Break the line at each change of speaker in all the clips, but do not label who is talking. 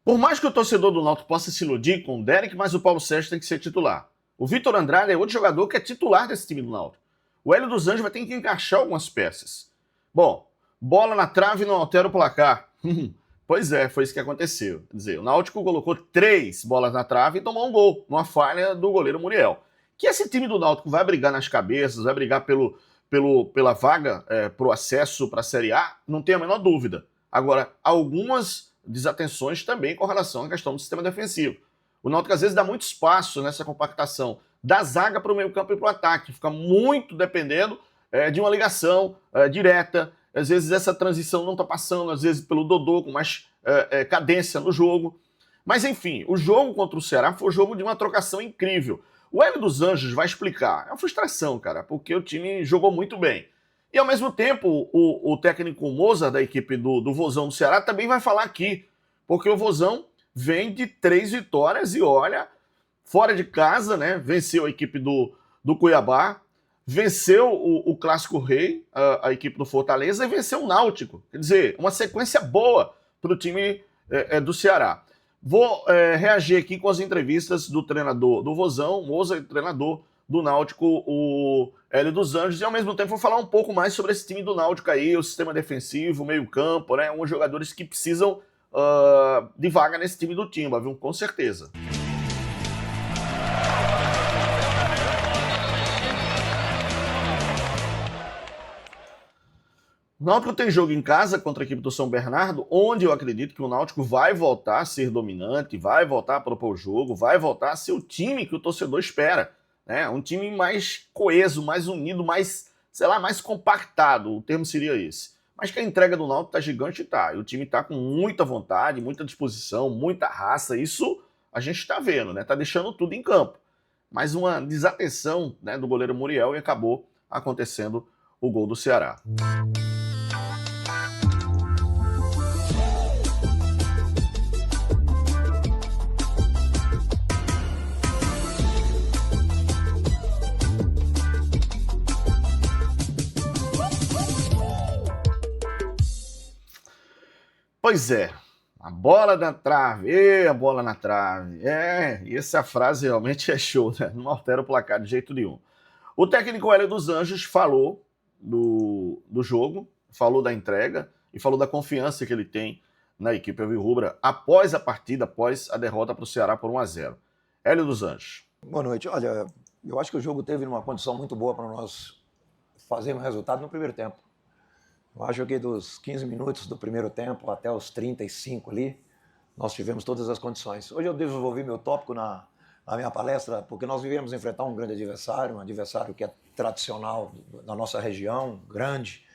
Por mais que o torcedor do Náutico possa se iludir com o Derek, mas o Paulo Sérgio tem que ser titular. O Vitor Andrade é outro jogador que é titular desse time do Náutico. O Hélio dos Anjos vai ter que encaixar algumas peças. Bom, bola na trave não altera o placar. Pois é, foi isso que aconteceu. Quer dizer, o Náutico colocou 3 bolas na trave e tomou um gol, numa falha do goleiro Muriel. Que esse time do Náutico vai brigar nas cabeças, vai brigar pela vaga, pro acesso para a Série A, não tem a menor dúvida. Agora, algumas desatenções também com relação à questão do sistema defensivo. O Náutico às vezes dá muito espaço nessa compactação da zaga para o meio campo e para o ataque, fica muito dependendo de uma ligação direta. Às vezes essa transição não está passando, às vezes pelo Dodô com mais cadência no jogo. Mas enfim, o jogo contra o Ceará foi um jogo de uma trocação incrível. O Hélio dos Anjos vai explicar. É uma frustração, cara, porque o time jogou muito bem. E ao mesmo tempo, o técnico Moza, da equipe do Vozão do Ceará, também vai falar aqui, porque o Vozão vem de 3 vitórias e olha, fora de casa, né? Venceu a equipe do Cuiabá, venceu o Clássico Rei, a equipe do Fortaleza, e venceu o Náutico. Quer dizer, uma sequência boa para o time do Ceará. Vou reagir aqui com as entrevistas do treinador do Vozão, Moza, treinador do Náutico, o Hélio dos Anjos, e ao mesmo tempo vou falar um pouco mais sobre esse time do Náutico aí, o sistema defensivo, o meio-campo, né? Uns jogadores que precisam de vaga nesse time do Timba, viu? Com certeza. O Náutico tem jogo em casa contra a equipe do São Bernardo, onde eu acredito que o Náutico vai voltar a ser dominante, vai voltar a propor o jogo, vai voltar a ser o time que o torcedor espera. Né? Um time mais coeso, mais unido, mais, sei lá, mais compactado, o termo seria esse. Mas que a entrega do Náutico tá gigante, tá. E o time tá com muita vontade, muita disposição, muita raça, isso a gente tá vendo, né? Tá deixando tudo em campo. Mas uma desatenção, né, do goleiro Muriel e acabou acontecendo o gol do Ceará. Pois é, a bola na trave, a bola na trave. E essa frase realmente é show, né? Não altera o placar de jeito nenhum. O técnico Hélio dos Anjos falou do jogo, falou da entrega e falou da confiança que ele tem na equipe alvirrubra após a partida, após a derrota para o Ceará por 1-0. Hélio dos Anjos.
Boa noite. Olha, eu acho que o jogo teve uma condição muito boa para nós fazermos resultado no primeiro tempo. Eu acho que dos 15 minutos do primeiro tempo até os 35 ali, nós tivemos todas as condições. Hoje eu desenvolvi meu tópico na minha palestra, porque nós viemos enfrentar um grande adversário, um adversário que é tradicional da nossa região, grande.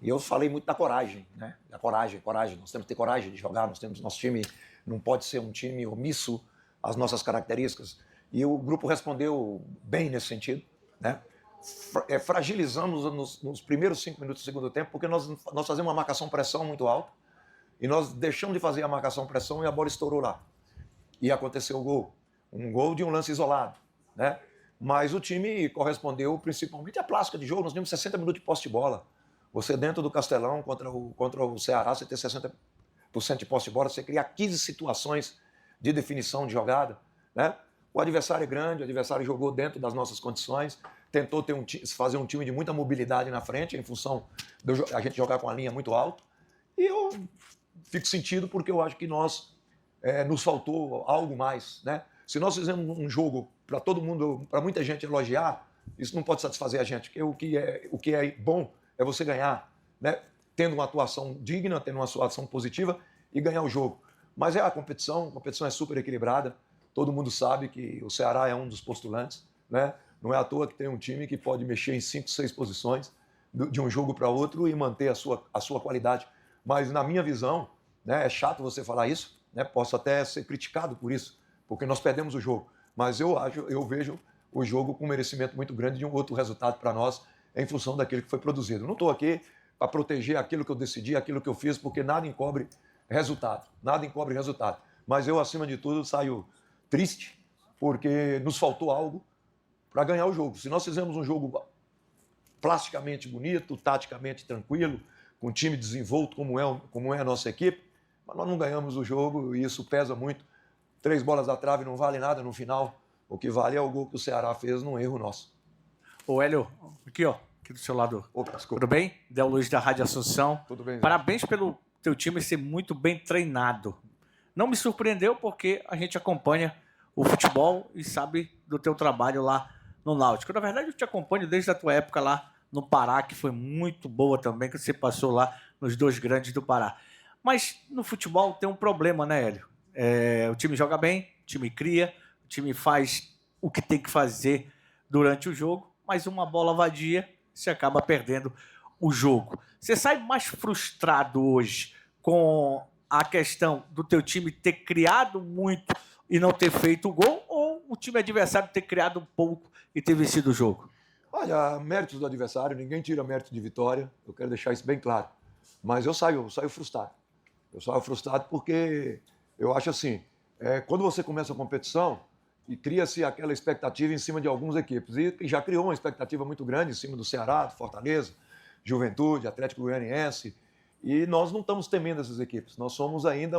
E eu falei muito da coragem, né? Da coragem. Nós temos que ter coragem de jogar, nosso time não pode ser um time omisso às nossas características. E o grupo respondeu bem nesse sentido, né? Fragilizamos nos primeiros 5 minutos do segundo tempo, porque nós fazemos uma marcação-pressão muito alta, e nós deixamos de fazer a marcação-pressão e a bola estourou lá. E aconteceu o gol. Um gol de um lance isolado, né? Mas o time correspondeu principalmente à plástica de jogo. Nós tínhamos 60 minutos de posse de bola. Você dentro do Castelão contra o Ceará, você ter 60% de posse de bola, você criar 15 situações de definição de jogada, né? O adversário é grande, o adversário jogou dentro das nossas condições, tentou fazer um time de muita mobilidade na frente, em função de a gente jogar com a linha muito alta. E eu fico sentido porque eu acho que nos faltou algo mais, né? Se nós fizermos um jogo para todo mundo, para muita gente elogiar, isso não pode satisfazer a gente, porque o que é bom é você ganhar, né? Tendo uma atuação digna, tendo uma atuação positiva e ganhar o jogo. Mas a competição é super equilibrada. Todo mundo sabe que o Ceará é um dos postulantes, né? Não é à toa que tem um time que pode mexer em 5, 6 posições de um jogo para outro e manter a sua qualidade. Mas, na minha visão, né, é chato você falar isso, né? Posso até ser criticado por isso, porque nós perdemos o jogo. Mas eu vejo o jogo com um merecimento muito grande de um outro resultado para nós, em função daquilo que foi produzido. Não estou aqui para proteger aquilo que eu decidi, aquilo que eu fiz, porque nada encobre resultado. Mas eu, acima de tudo, saio triste, porque nos faltou algo para ganhar o jogo. Se nós fizermos um jogo plasticamente bonito, taticamente tranquilo, com time desenvolto como é a nossa equipe, mas nós não ganhamos o jogo e isso pesa muito. 3 bolas à trave não vale nada no final. O que vale é o gol que o Ceará fez num erro nosso.
Ô, Hélio, aqui, ó, aqui do seu lado.
Opa, desculpa.
Tudo bem? Del Luiz da Rádio Assunção.
Tudo bem, Zé?
Parabéns pelo teu time ser muito bem treinado. Não me surpreendeu porque a gente acompanha o futebol e sabe do teu trabalho lá no Náutico. Na verdade, eu te acompanho desde a tua época lá no Pará, que foi muito boa também, que você passou lá nos 2 grandes do Pará. Mas no futebol tem um problema, né, Hélio? O time joga bem, o time cria, o time faz o que tem que fazer durante o jogo, mas uma bola vadia, você acaba perdendo o jogo. Você sai mais frustrado hoje com a questão do teu time ter criado muito e não ter feito o gol, ou o time adversário ter criado um pouco e ter vencido o jogo?
Olha, méritos do adversário, ninguém tira mérito de vitória, eu quero deixar isso bem claro. Mas eu saio frustrado. Eu saio frustrado porque eu acho assim, quando você começa a competição e cria-se aquela expectativa em cima de algumas equipes, e já criou uma expectativa muito grande em cima do Ceará, do Fortaleza, Juventude, Atlético Goianiense, e nós não estamos temendo essas equipes. Nós somos ainda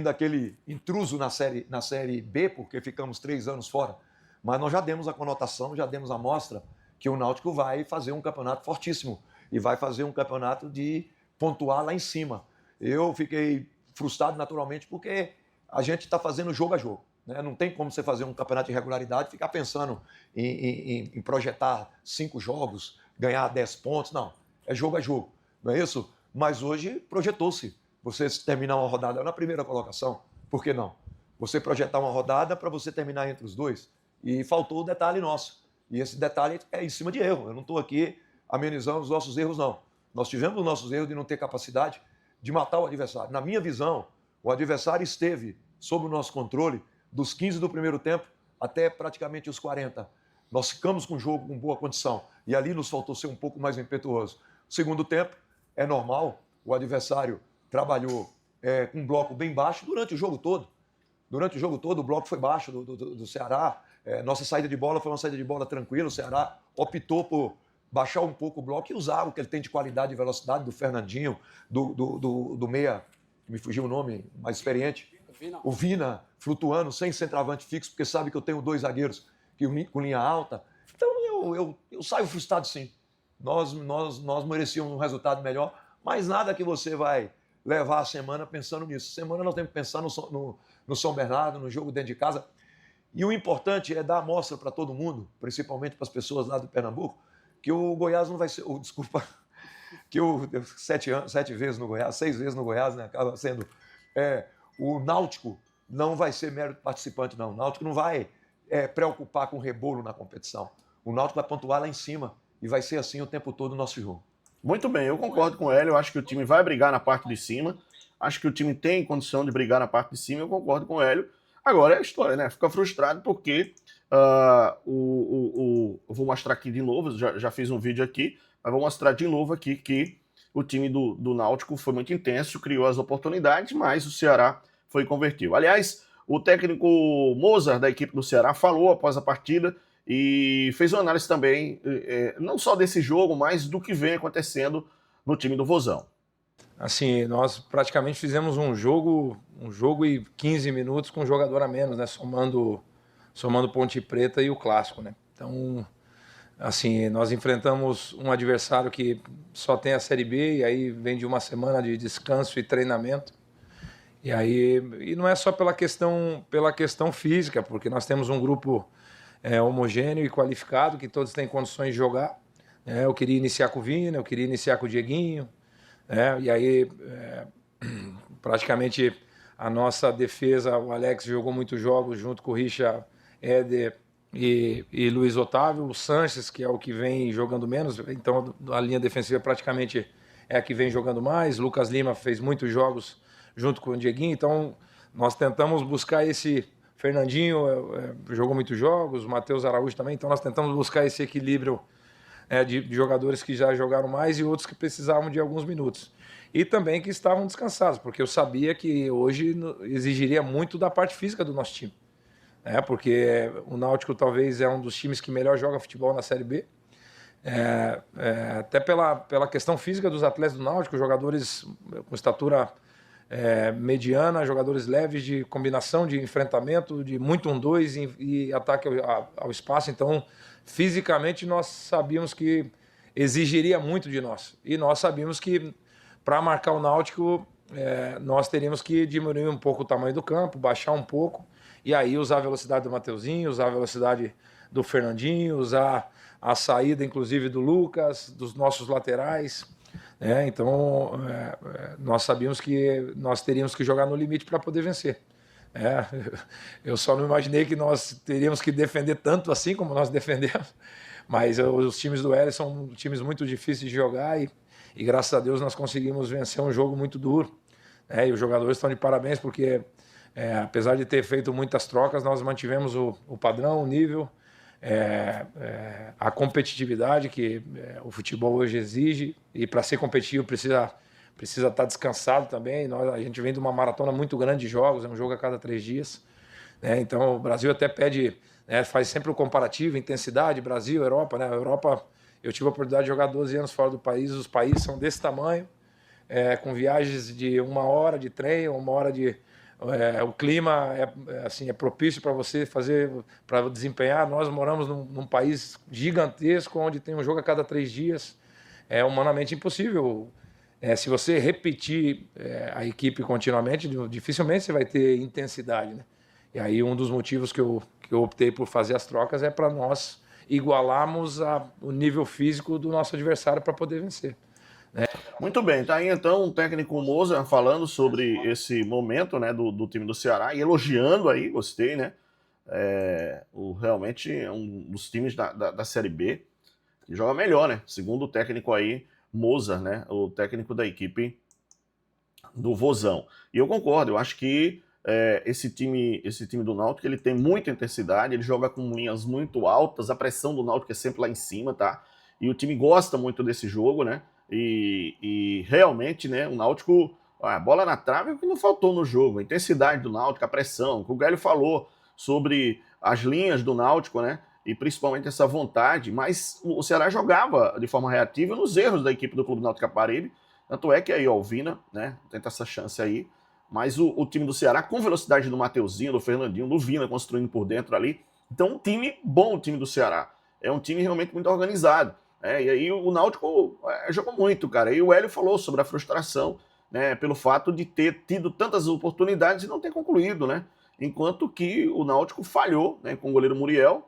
aquele intruso na série B, porque ficamos 3 anos fora. Mas nós já demos a conotação, já demos a mostra que o Náutico vai fazer um campeonato fortíssimo e vai fazer um campeonato de pontuar lá em cima. Eu fiquei frustrado naturalmente porque a gente está fazendo jogo a jogo, né? Não tem como você fazer um campeonato de regularidade e ficar pensando em projetar 5 jogos, ganhar 10 pontos. Não, é jogo a jogo, não é isso? Mas hoje projetou-se você terminar uma rodada na primeira colocação. Por que não? Você projetar uma rodada para você terminar entre os 2. E faltou o detalhe nosso. E esse detalhe é em cima de erro. Eu não estou aqui amenizando os nossos erros, não. Nós tivemos os nossos erros de não ter capacidade de matar o adversário. Na minha visão, o adversário esteve sob o nosso controle dos 15 do primeiro tempo até praticamente os 40. Nós ficamos com o jogo com boa condição. E ali nos faltou ser um pouco mais impetuoso. Segundo tempo, é normal, o adversário trabalhou com um bloco bem baixo durante o jogo todo. Durante o jogo todo, o bloco foi baixo do Ceará. Nossa saída de bola foi uma saída de bola tranquila. O Ceará optou por baixar um pouco o bloco e usar o que ele tem de qualidade e velocidade do Fernandinho, do meia, que me fugiu o nome, mais experiente. O Vina, flutuando, sem centroavante fixo, porque sabe que eu tenho 2 zagueiros com linha alta. Então eu saio frustrado, sim. Nós merecíamos um resultado melhor, mas nada que você vai levar a semana pensando nisso. Semana nós temos que pensar no São Bernardo, no jogo dentro de casa. E o importante é dar a mostra para todo mundo, principalmente para as pessoas lá do Pernambuco, que o Goiás não vai ser... desculpa, que o 7 vezes no Goiás, 6 vezes no Goiás, né, acaba sendo... o Náutico não vai ser mero participante, não. O Náutico não vai preocupar com rebolo na competição. O Náutico vai pontuar lá em cima e vai ser assim o tempo todo o nosso jogo.
Muito bem, eu concordo com o Hélio, eu acho que o time vai brigar na parte de cima, acho que o time tem condição de brigar na parte de cima, eu concordo com o Hélio. Agora é a história, né? Fica frustrado porque eu vou mostrar aqui de novo, já fiz um vídeo aqui, mas vou mostrar de novo aqui que o time do Náutico foi muito intenso, criou as oportunidades, mas o Ceará foi e convertiu. Aliás, o técnico Mozart da equipe do Ceará falou após a partida e fez uma análise também, não só desse jogo, mas do que vem acontecendo no time do Vozão.
Assim, nós praticamente fizemos um jogo e 15 minutos com um jogador a menos, né? Somando Ponte Preta e o Clássico, né? Então, assim, nós enfrentamos um adversário que só tem a Série B e aí vem de uma semana de descanso e treinamento. E não é só pela questão física, porque nós temos um grupo homogêneo e qualificado, que todos têm condições de jogar. Eu queria iniciar com o Vina, eu queria iniciar com o Dieguinho. E aí, praticamente, a nossa defesa, o Alex jogou muitos jogos junto com o Richa, Éder e Luiz Otávio. O Sanches, que é o que vem jogando menos, então a linha defensiva praticamente é a que vem jogando mais. Lucas Lima fez muitos jogos junto com o Dieguinho, então nós tentamos buscar esse... Fernandinho jogou muitos jogos, o Matheus Araújo também, então nós tentamos buscar esse equilíbrio de jogadores que já jogaram mais e outros que precisavam de alguns minutos. E também que estavam descansados, porque eu sabia que hoje exigiria muito da parte física do nosso time. Porque o Náutico talvez é um dos times que melhor joga futebol na Série B. Até pela questão física dos atletas do Náutico, jogadores com estatura mediana, jogadores leves de combinação, de enfrentamento, de muito 1-2 e ataque ao espaço. Então, fisicamente, nós sabíamos que exigiria muito de nós. E nós sabíamos que, para marcar o Náutico, nós teríamos que diminuir um pouco o tamanho do campo, baixar um pouco, e aí usar a velocidade do Mateuzinho, usar a velocidade do Fernandinho, usar a saída, inclusive, do Lucas, dos nossos laterais. Então, nós sabíamos que nós teríamos que jogar no limite para poder vencer. Eu só não imaginei que nós teríamos que defender tanto assim como nós defendemos, mas os times do Hélio são times muito difíceis de jogar e graças a Deus nós conseguimos vencer um jogo muito duro. E os jogadores estão de parabéns porque, apesar de ter feito muitas trocas, nós mantivemos o padrão, o nível, a competitividade que o futebol hoje exige, e para ser competitivo precisa estar descansado também. A gente vem de uma maratona muito grande de jogos, é um jogo a cada 3 dias. Então o Brasil até pede, faz sempre o comparativo, intensidade, Brasil, Europa. A Europa, eu tive a oportunidade de jogar 12 anos fora do país, os países são desse tamanho, com viagens de 1 hora de trem, 1 hora de... o clima é propício para você para desempenhar. Nós moramos num país gigantesco, onde tem um jogo a cada 3 dias. É humanamente impossível. Se você repetir a equipe continuamente, dificilmente você vai ter intensidade, né? E aí um dos motivos que eu optei por fazer as trocas é para nós igualarmos o nível físico do nosso adversário para poder vencer.
Muito bem, tá aí então o técnico Moza falando sobre esse momento, né, do time do Ceará e elogiando aí, gostei, né? Realmente é um dos times da Série B que joga melhor, né? Segundo o técnico aí, Moza, né? O técnico da equipe do Vozão. E eu concordo, eu acho que esse time do Náutico, ele tem muita intensidade, ele joga com linhas muito altas, a pressão do Náutico é sempre lá em cima, tá? E o time gosta muito desse jogo, né? E realmente, né, o Náutico, a bola na trave é o que não faltou no jogo, a intensidade do Náutico, a pressão, que o Gélio falou sobre as linhas do Náutico, né? E principalmente essa vontade, mas o Ceará jogava de forma reativa nos erros da equipe do Clube Náutico Caparibe, tanto é que aí, ó, o Vina, né, tenta essa chance aí, mas o time do Ceará, com velocidade do Mateuzinho, do Fernandinho, do Vina construindo por dentro ali, então um time bom, o time do Ceará, é um time realmente muito organizado, e aí o Náutico jogou muito, cara, e o Hélio falou sobre a frustração, né, pelo fato de ter tido tantas oportunidades e não ter concluído, né, enquanto que o Náutico falhou, né, com o goleiro Muriel,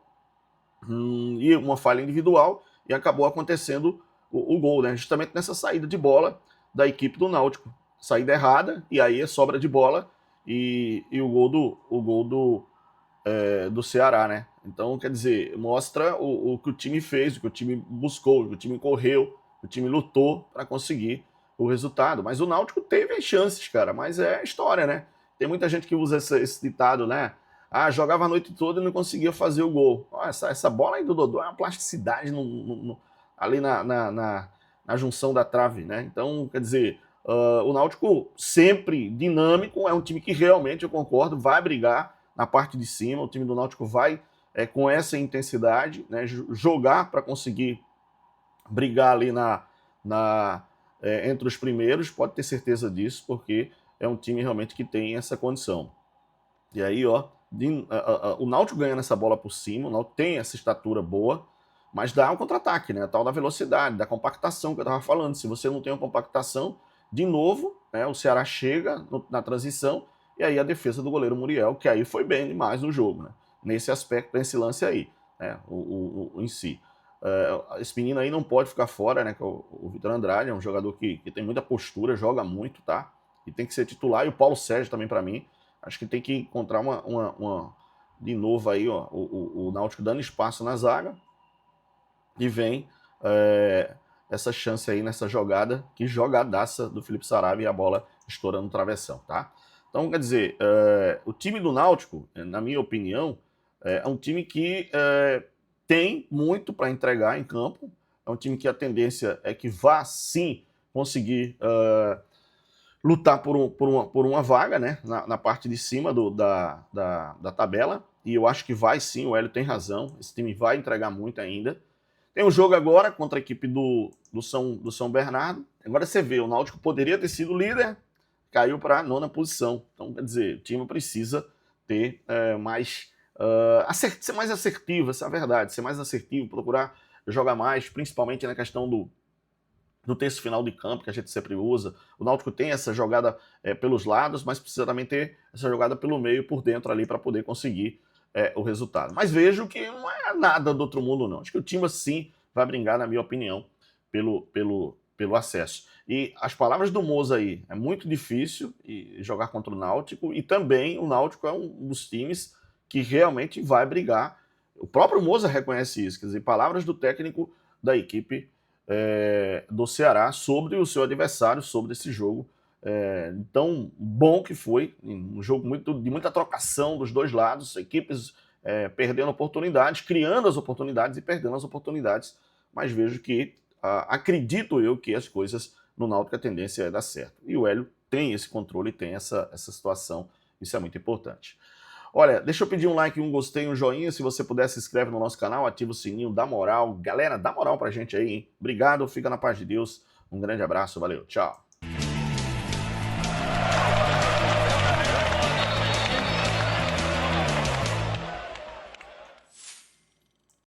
e uma falha individual, e acabou acontecendo o gol, né? Justamente nessa saída de bola da equipe do Náutico. Saída errada, e aí é sobra de bola, e o gol do Ceará, né? Então, quer dizer, mostra o que o time fez, o que o time buscou, o que o time correu, o time lutou para conseguir o resultado. Mas o Náutico teve as chances, cara, mas é história, né? Tem muita gente que usa esse ditado, né? Jogava a noite toda e não conseguia fazer o gol. Essa bola aí do Dodô é uma plasticidade ali na junção da trave, né? Então, quer dizer, o Náutico sempre dinâmico, é um time que realmente, eu concordo, vai brigar na parte de cima. O time do Náutico vai com essa intensidade, né, jogar para conseguir brigar ali entre os primeiros, pode ter certeza disso, porque é um time realmente que tem essa condição. E aí, ó, o Náutico ganhando essa bola por cima, o Náutico tem essa estatura boa, mas dá um contra-ataque, né? A tal da velocidade, da compactação que eu estava falando. Se você não tem uma compactação, de novo, né, o Ceará chega na transição, e aí a defesa do goleiro Muriel, que aí foi bem demais no jogo, né? Nesse aspecto, nesse lance aí, né? Em si. Esse menino aí não pode ficar fora, né? Que é o Vitor Andrade, é um jogador que tem muita postura, joga muito, tá? E tem que ser titular. E o Paulo Sérgio também, para mim, acho que tem que encontrar de novo aí, ó, o Náutico dando espaço na zaga, e vem essa chance aí nessa jogada, que jogadaça do Felipe Saraiva, e a bola estourando no travessão, tá? Então, quer dizer, o time do Náutico, na minha opinião, é um time que tem muito para entregar em campo, é um time que a tendência é que vá sim conseguir lutar por uma vaga, né, na parte de cima da tabela, e eu acho que vai sim, o Hélio tem razão, esse time vai entregar muito ainda. Tem um jogo agora contra a equipe do São Bernardo. Agora você vê, o Náutico poderia ter sido líder, caiu para a 9ª posição. Então, quer dizer, o time precisa ter ser mais assertivo, essa é a verdade, ser mais assertivo, procurar jogar mais, principalmente na questão do terço final de campo, que a gente sempre usa. O Náutico tem essa jogada pelos lados, mas precisa também ter essa jogada pelo meio e por dentro ali para poder conseguir o resultado. Mas vejo que não é nada do outro mundo, não. Acho que o time, sim, vai brigar, na minha opinião, pelo acesso. E as palavras do Moza aí, é muito difícil jogar contra o Náutico, e também o Náutico é um dos times que realmente vai brigar. O próprio Moza reconhece isso, quer dizer, palavras do técnico da equipe do Ceará sobre o seu adversário, sobre esse jogo. Então, bom que foi, um jogo de muita trocação dos dois lados, equipes perdendo oportunidades, criando as oportunidades e perdendo as oportunidades, mas vejo que, acredito eu, que as coisas no Náutico a tendência é dar certo. E o Hélio tem esse controle, tem essa situação, isso é muito importante. Olha, deixa eu pedir um like, um gostei, um joinha. Se você puder, se inscreve no nosso canal, ativa o sininho, dá moral. Galera, dá moral pra gente aí, hein? Obrigado, fica na paz de Deus. Um grande abraço, valeu, tchau.